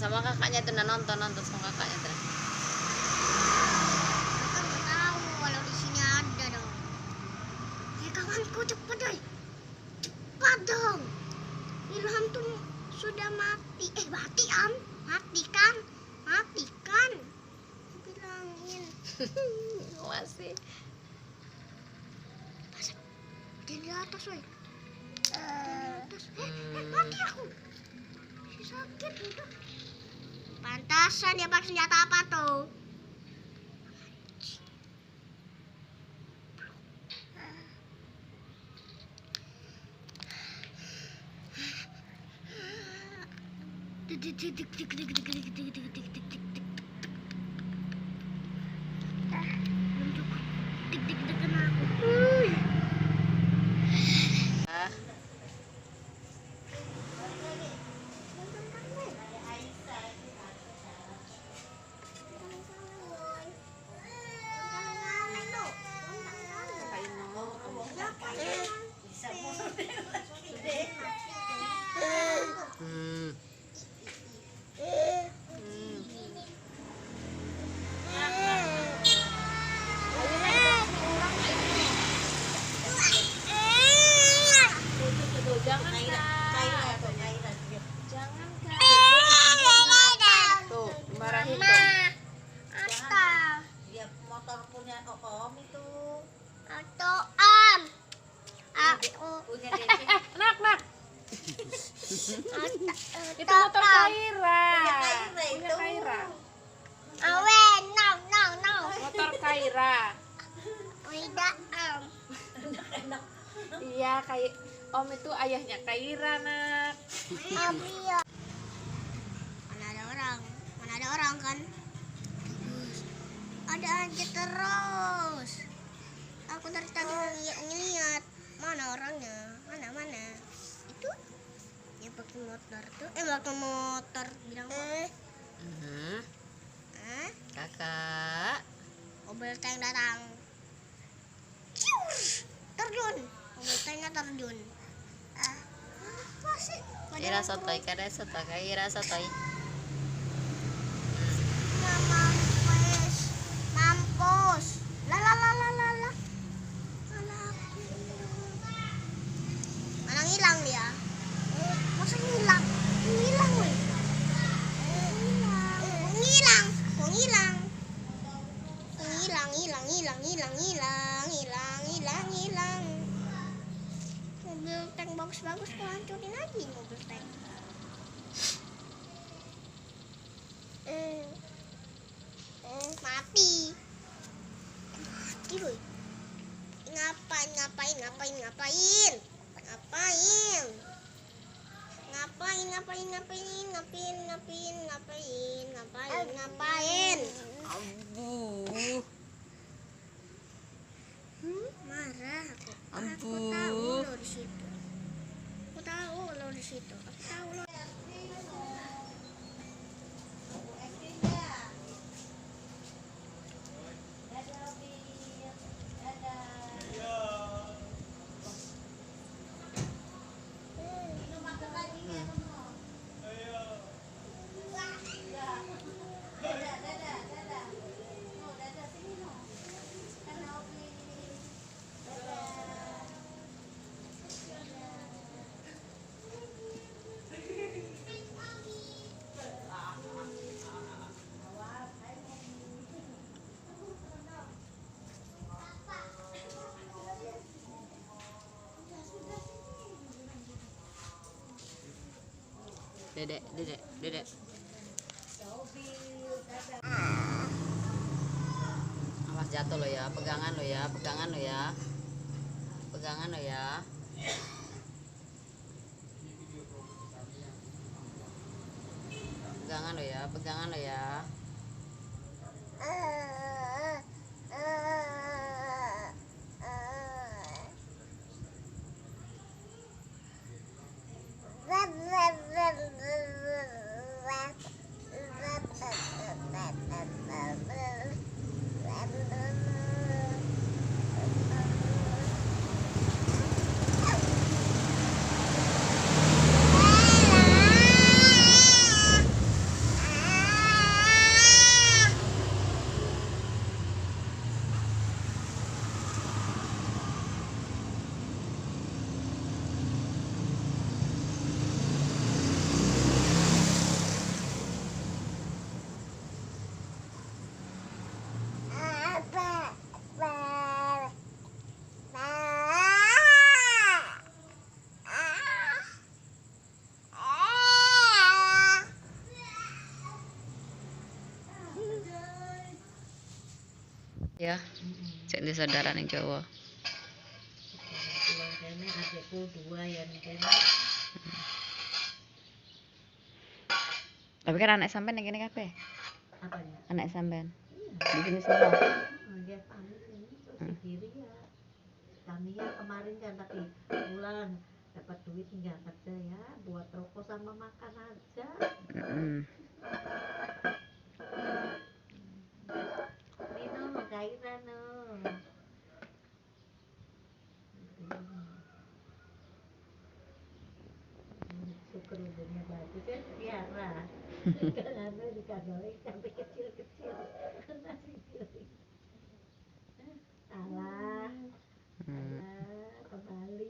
sama kakaknya tuh nonton sama kakaknya tuh. Kakak nggak tahu kalau di sini ada dong. Kawanku cepat dong. Cepat dong. Ilham tuh sudah mati. Mati am. Matikan. Bilangin. Masih. Dia di atas, woy. Mati aku. Si sakit itu. Pantasan dia pakai senjata apa tuh? Itu motor Kaira. Punya Kaira. No. Motor Kaira. Tidak Iya, kayak Om itu ayahnya Kaira, Nak. Mana ada orang kan? Ada aja terus. Aku dari tadi ngeliat. Mana orangnya? Mana? Itu yang pakai motor tuh. Pakai motor bilang Kakak. mobil tank datang. Terjun. Mobil tanknya terjun. Apa sih? Kaira sotoy. Mampus. La. Mana ngilang dia? Masa ngilang? Ngilang, weh. Ngilang. Mobil tank bagus-bagus kok hancurin lagi mobil tank. Mati, woy. Ngapain? Marah aku. Aku tahu lo di situ. Aku tahu lo. Dedek. Awas jatuh lo ya, pegangan lo ya. Pegangan lo ya. Cek di saudara ning Jawa. Pulang kene adekku 2 ya ning kene. Tapi kan anak sampean ning kene kabeh. Apanya? Anak sampean. Iya. Di sini semua. Dia pamit ini terus di kiri ya. Kami ya kemarin kan tapi pulang dapat duit nggak kerja ya buat rokok sama makan aja. Minum cairan no. Syukur untungnya bagus ya piara. Kan anu dikagawin sampai kecil-kecil. Nasi piring. Salah. Kembali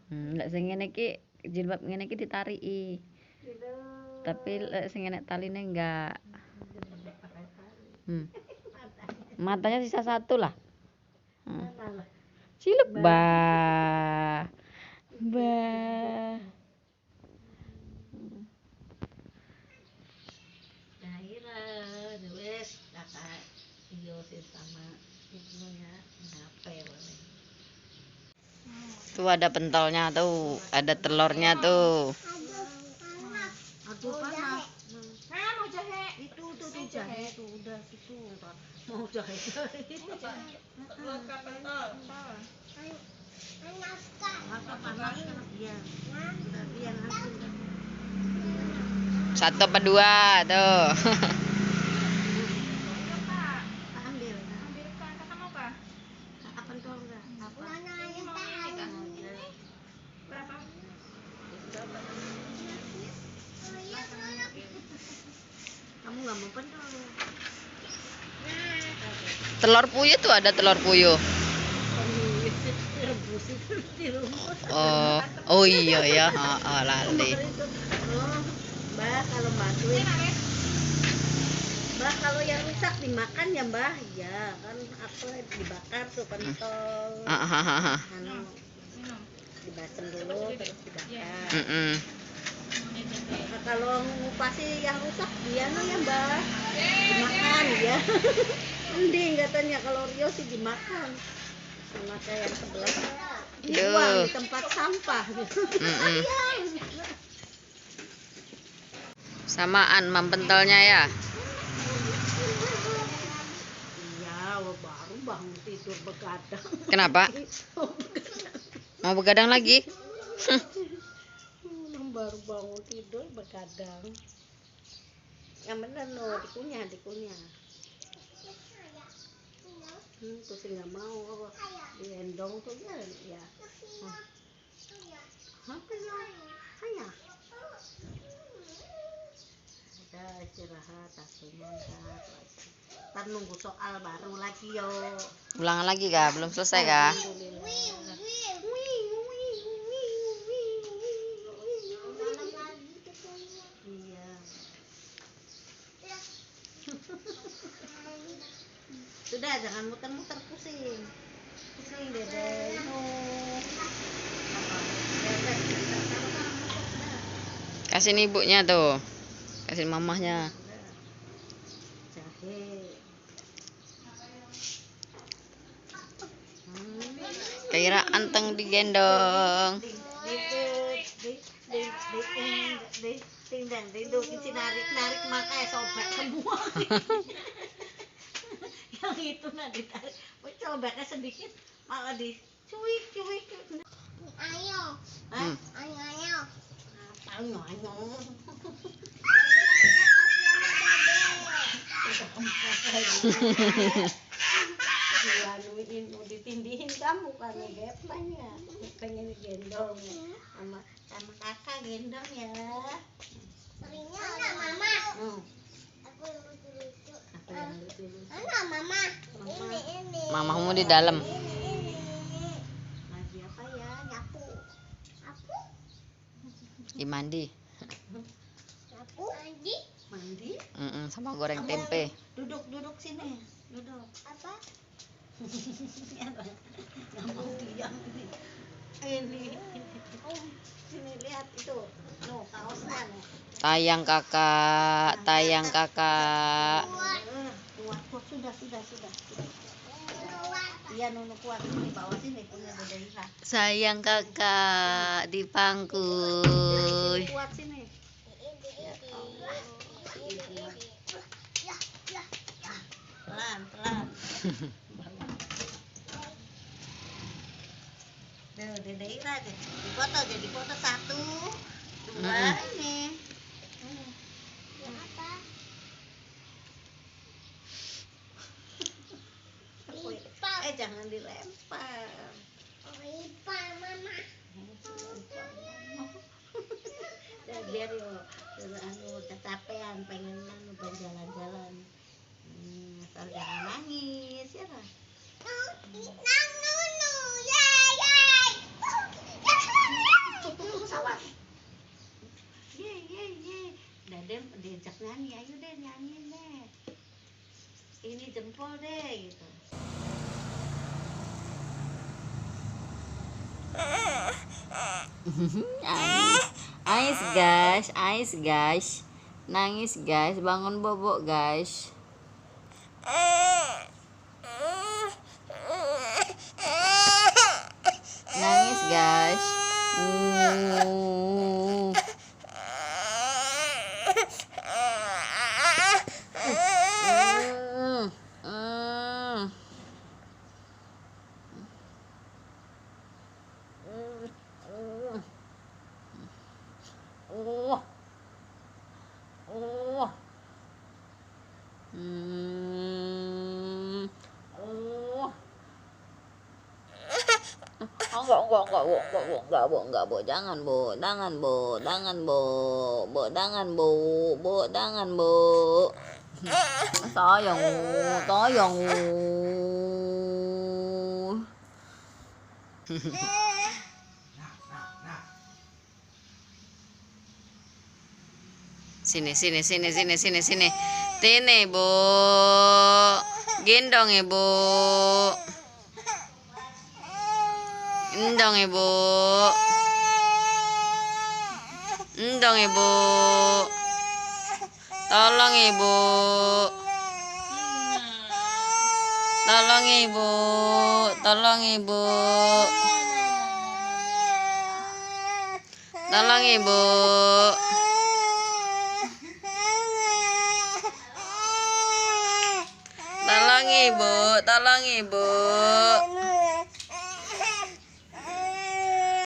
Lek sing ngene iki jilbab ngene iki ditariki. Tapi lek sing enek taline enggak. Matanya sisa satu lah. Ciluk bah. Bah. cairan wes kakak iyo sih sama ibunya ngapel. Tuh ada pentolnya tuh, ada telurnya tuh. Aduh panas. Mau jahe. Itu tuh jahe tuh udah situ mau jahe. Bukan pentol. Masa panas kan iya. Tadi yang hasil. 1 apa 2 tuh. Ambil. Ambilkan, kakak mau kah? Kakak pentol enggak? Apa? Ini mau ini kah? Berapa? Kamu nggak mau pentol? Telur puyuh tuh ada telur puyuh. Rebus itu di Oh, rumah. oh iya ya, lali. Mbak kalau bantuin. Mbak kalau yang rusak dimakan ya Mbak, ya kan apa dibakar tuh pentol. Anu dibasem dulu terus dibakar. Nah, kalau ngupasi yang rusak dia no ya Mbak, dimakan ya. Mending katanya kalau Rio sih dimakan. Sama kayak yang sebelah dibuang di tempat sampah gitu. Samaan mam pentolnya ya. Iya, baru bangun tidur begadang. Kenapa? Mau begadang lagi? Baru bangun tidur begadang. Yang bener no, dikunyah. Terus nggak mau diendong tuh ya. Apa ya? Ayah. Udah istirahat, akunya ntar nunggu soal baru lagi yo. Ulangan lagi kah? Belum selesai kah? Iya. Sudah jangan muter-muter pusing dede. Kasihin ibunya tuh. Kasihin mamahnya. Jahe. Kira anteng digendong. Narik makanya sobek semua. Yang itu ditarik, sobeknya sedikit malah dicuik. Ayo. Hah? Ayo. Ayo. Dianuin mau ditindihin kamu karena gepanya pengen gendong sama kakak gendong ya. Seringnya ada mama. Aku yang lucu-lucu. Mana mama? Ini. Mamahmu di dalam. Ini. Lagi apa ya? Nyapu. Aku Di mandi. nyapu. Mandi. Sama goreng tempe. Duduk sini. Duduk. Apa? Nggak mau diam ini. Ini. Sini lihat itu. No, kaosnya nih. Tayang kakak, tayang kakak. Kuat, sudah. Iya, Nunu kuat ini bawa sini punya Dede Ira. Sayang kakak dipangku. Kuat sini. Ya Allah. Pelan. Tuh, Dede Ira aja. Jadi foto 1, 2 ini. Jangan dilempar. Biar kecapean pengen jalan-jalan. Asal jangan nangis ya lah. Dadem diajak nyanyi, ayo deh nyanyi deh. Ini jempol deh gitu. Ais guys, nangis guys, bangun bobok guys. Nangis guys. Enggak, Bu. Jangan, Bu. Sayang, Sini. Sini, Bu. Gendong, Ibu. Endong, Ibu. Tolong, Ibu. Tolong, Ibu.